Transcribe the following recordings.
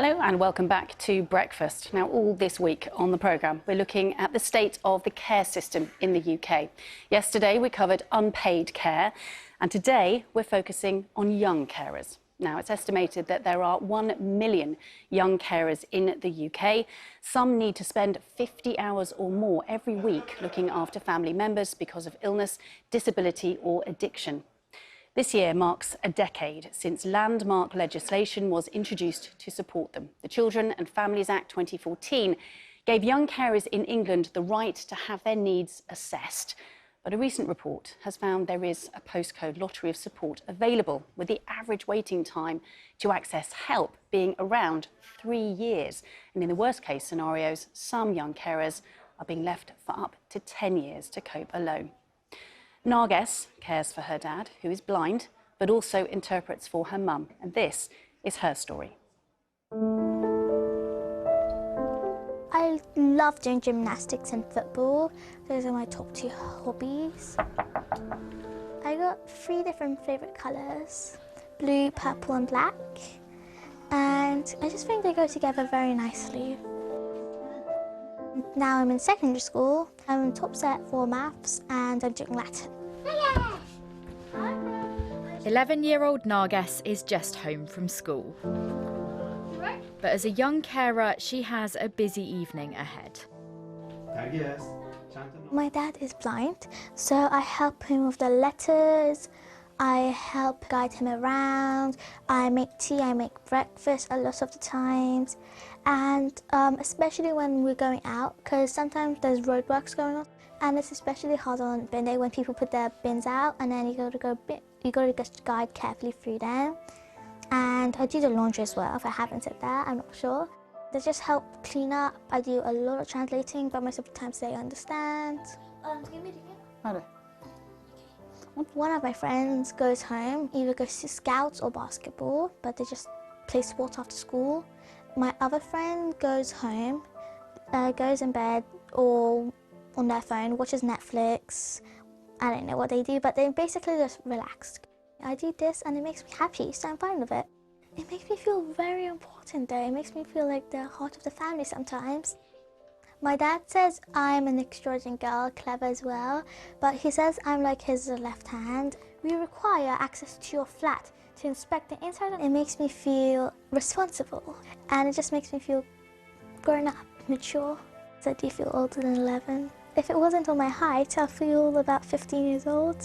Hello and welcome back to Breakfast. Now, all this week on the programme, we're looking at the state of the care system in the UK. Yesterday, we covered unpaid care, and today we're focusing on young carers. Now, it's estimated that there are 1 million young carers in the UK. Some need to spend 50 hours or more every week looking after family members because of illness, disability or addiction. This year marks a decade since landmark legislation was introduced to support them. The Children and Families Act 2014 gave young carers in England the right to have their needs assessed. But a recent report has found there is a postcode lottery of support available, with the average waiting time to access help being around 3 years. And in the worst case scenarios, some young carers are being left for up to 10 years to cope alone. Narges cares for her dad, who is blind, but also interprets for her mum. And this is her story. I love doing gymnastics and football. Those are my top 2 hobbies. I got 3 different favourite colours: blue, purple and black. And I just think they go together very nicely. Now I'm in secondary school. I'm in top set for maths and I'm doing Latin. 11-year-old Narges is just home from school. But as a young carer, she has a busy evening ahead. My dad is blind, so I help him with the letters, I help guide him around, I make tea, I make breakfast a lot of the times, and especially when we're going out, because sometimes there's roadworks going on, and it's especially hard on bin day when people put their bins out, and then you got to just guide carefully through them. And I do the laundry as well. If I haven't said that, I'm not sure. They just help clean up. I do a lot of translating, but most of the times they understand. One of my friends goes home, either goes to scouts or basketball, but they just play sports after school. My other friend goes home, goes in bed or on their phone, watches Netflix. I don't know what they do, but they basically just relax. I do this and it makes me happy, so I'm fine with it. It makes me feel very important though. It makes me feel like the heart of the family sometimes. My dad says I'm an extraordinary girl, clever as well, but he says I'm like his left hand. We require access to your flat to inspect the inside, and it makes me feel responsible. And it just makes me feel grown up, mature. So I do feel older than 11. If it wasn't on my height, I'll feel about 15 years old.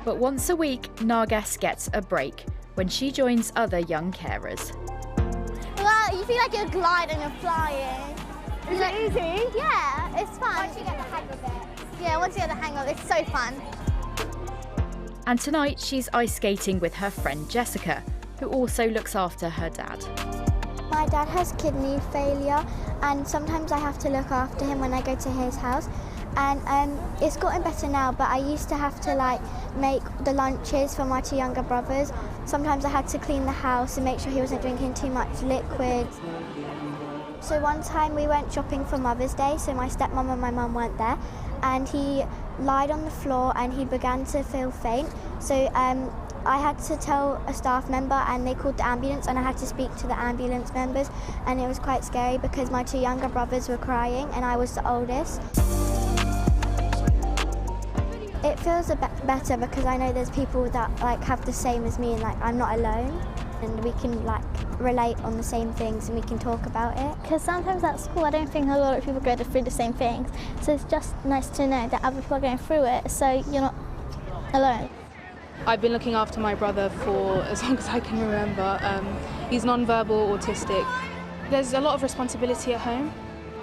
But once a week, Narges gets a break when she joins other young carers. Well, you feel like you're gliding and flying. Is it easy? Yeah, it's fun. Once you get the hang of it. Yeah, once you get the hang of it, it's so fun. And tonight, she's ice skating with her friend Jessica, who also looks after her dad. My dad has kidney failure, and sometimes I have to look after him when I go to his house. And it's gotten better now, but I used to have to make the lunches for my 2 younger brothers. Sometimes I had to clean the house and make sure he wasn't drinking too much liquid. So one time we went shopping for Mother's Day, so my stepmom and my mum weren't there, and he lied on the floor and he began to feel faint. So I had to tell a staff member and they called the ambulance, and I had to speak to the ambulance members, and it was quite scary because my 2 younger brothers were crying and I was the oldest. It feels a bit better because I know there's people that have the same as me, and I'm not alone, and we can relate on the same things and we can talk about it. Because sometimes at school I don't think a lot of people go through the same things, so it's just nice to know that other people are going through it, so you're not alone. I've been looking after my brother for as long as I can remember. He's non-verbal autistic. There's a lot of responsibility at home.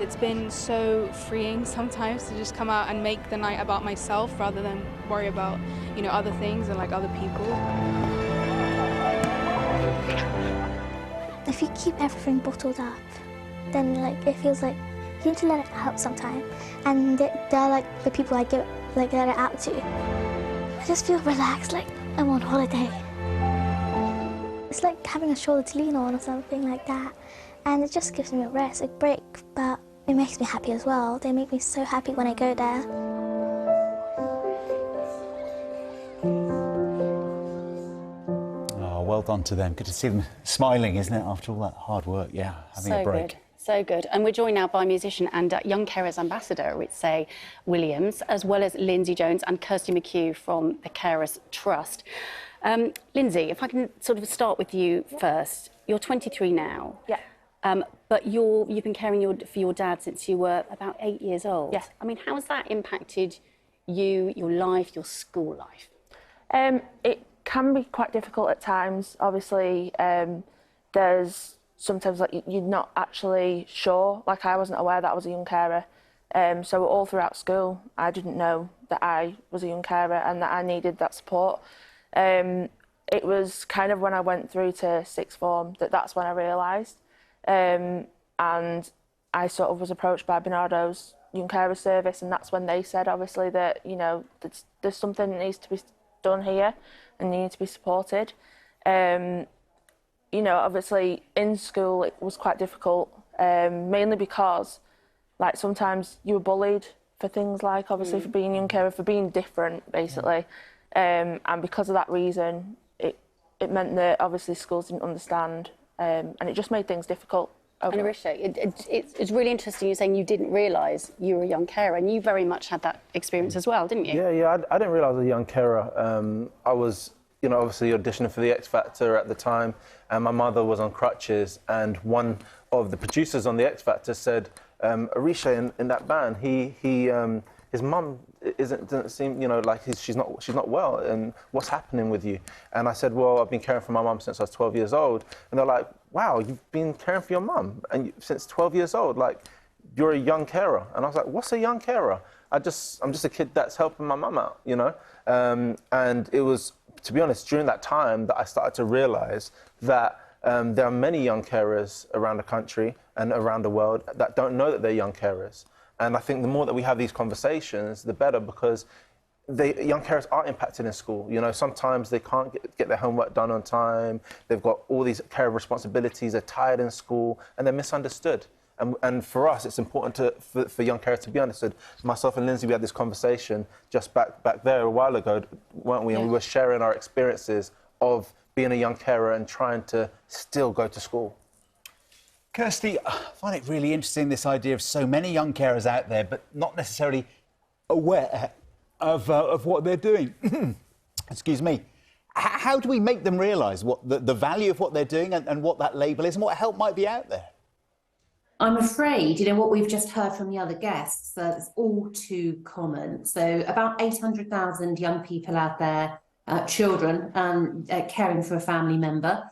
It's been so freeing sometimes to just come out and make the night about myself rather than worry about, other things and other people. If you keep everything bottled up, then it feels like you need to let it out sometime, and they're the people I give let it out to. I just feel relaxed, I'm on holiday. It's like having a shoulder to lean on or something like that, and it just gives me a rest, a break, but it makes me happy as well. They make me so happy when I go there. well done to them. Good to see them smiling, isn't it, after all that hard work? Yeah, having a break. Good. So good. And we're joined now by musician and Young Carers Ambassador, Ritze Williams, as well as Lindsay Jones and Kirsty McHugh from the Carers Trust. Lindsay, if I can sort of start with you first. You're 23 now. Yeah. But you've been caring for your dad since you were about 8 years old. Yes. I mean, how has that impacted you, your life, your school life? It can be quite difficult at times. Obviously, there's sometimes like you're not actually sure. Like I wasn't aware that I was a young carer. So all throughout school, I didn't know that I was a young carer and that I needed that support. It was kind of when I went through to sixth form that's when I realised. And I sort of was approached by Bernardo's Young Carer Service, and that's when they said, obviously, that, you know, there's something that needs to be done here and you need to be supported. You know, obviously, in school it was quite difficult, mainly because, like, sometimes you were bullied for things like, obviously, for being young carer, for being different, basically. And because of that reason, it meant that, obviously, schools didn't understand, and it just made things difficult. And Arisha, it's really interesting you're saying you didn't realise you were a young carer, and you very much had that experience as well, didn't you? Yeah, I didn't realise I was a young carer. I was, you know, obviously auditioning for the X Factor at the time, and my mother was on crutches, and one of the producers on the X Factor said, Arisha in that band, his mum doesn't seem, you know, like she's not well, and what's happening with you? And I said, well, I've been caring for my mum since I was 12 years old. And they're like, wow, you've been caring for your mum and since 12 years old, like, you're a young carer. And I was like, what's a young carer? I'm just a kid that's helping my mum out, you know? And it was, to be honest, during that time that I started to realise that there are many young carers around the country and around the world that don't know that they're young carers. And I think the more that we have these conversations, the better, because young carers are impacted in school. You know, sometimes they can't get their homework done on time. They've got all these care responsibilities. They're tired in school, and they're misunderstood. And for us, it's important for young carers to be understood. Myself and Lindsay, we had this conversation just back there a while ago, weren't we? Yeah. And we were sharing our experiences of being a young carer and trying to still go to school. Kirsty, I find it really interesting, this idea of so many young carers out there, but not necessarily aware of what they're doing. Excuse me. How do we make them realise what the value of what they're doing and what that label is and what help might be out there? I'm afraid, you know, what we've just heard from the other guests, is all too common. So about 800,000 young people out there, children, caring for a family member.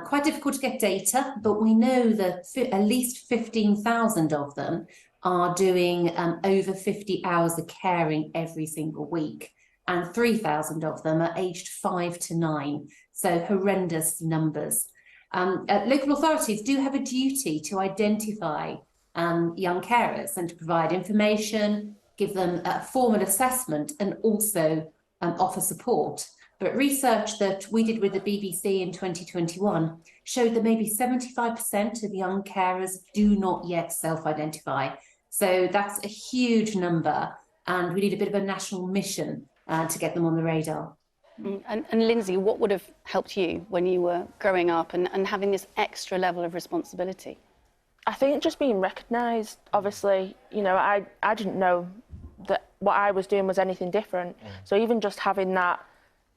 Quite difficult to get data, but we know that at least 15,000 of them are doing over 50 hours of caring every single week, and 3,000 of them are aged 5 to 9, so horrendous numbers. Local authorities do have a duty to identify young carers and to provide information, give them a formal assessment, and also offer support. But research that we did with the BBC in 2021 showed that maybe 75% of young carers do not yet self-identify. So that's a huge number, and we need a bit of a national mission to get them on the radar. And Lindsay, what would have helped you when you were growing up and having this extra level of responsibility? I think just being recognised. Obviously, you know, I didn't know that what I was doing was anything different. So even just having that,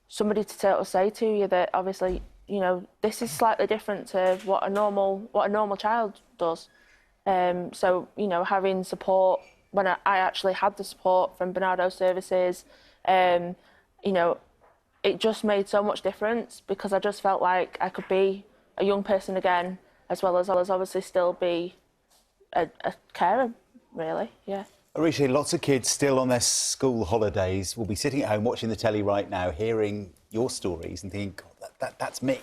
somebody to say to you that, obviously, you know, this is slightly different to what a normal child does. So, you know, having support when I actually had the support from Bernardo Services, you know, it just made so much difference, because I just felt like I could be a young person again, as well as obviously still be a carer, really, yeah. Arisha, lots of kids still on their school holidays will be sitting at home watching the telly right now, hearing your stories and thinking, God, that's me.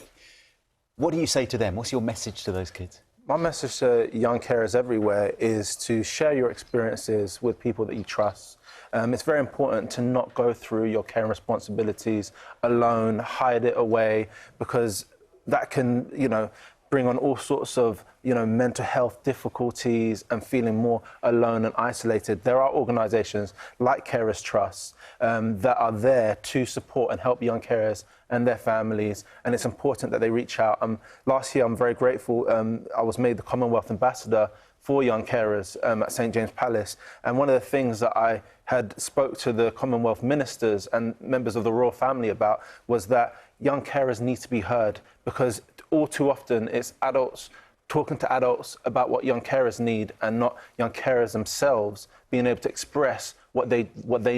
What do you say to them? What's your message to those kids? My message to young carers everywhere is to share your experiences with people that you trust. It's very important to not go through your care and responsibilities alone, hide it away, because that can, you know, bring on all sorts of, mental health difficulties and feeling more alone and isolated. There are organisations like Carers Trust that are there to support and help young carers and their families, and it's important that they reach out. Last year, I'm very grateful, I was made the Commonwealth Ambassador for young carers at St James Palace, and one of the things that I had spoke to the Commonwealth ministers and members of the royal family about was that young carers need to be heard, because all too often it's adults talking to adults about what young carers need and not young carers themselves being able to express what they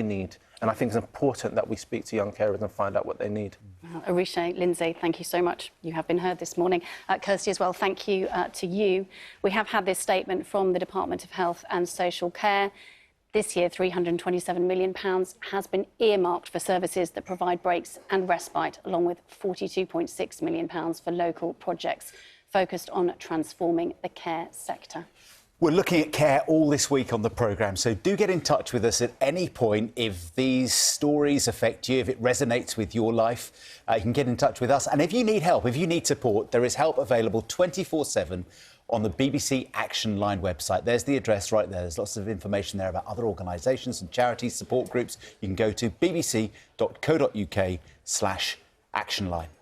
need. And I think it's important that we speak to young carers and find out what they need. Arisha, Lindsay, thank you so much. You have been heard this morning. Kirsty as well, thank you to you. We have had this statement from the Department of Health and Social Care. This year, £327 million has been earmarked for services that provide breaks and respite, along with £42.6 million for local projects focused on transforming the care sector. We're looking at care all this week on the programme, so do get in touch with us at any point if these stories affect you, if it resonates with your life. You can get in touch with us. And if you need help, if you need support, there is help available 24/7 on the BBC Action Line website. There's the address right there. There's lots of information there about other organisations and charities, support groups. You can go to bbc.co.uk/actionline.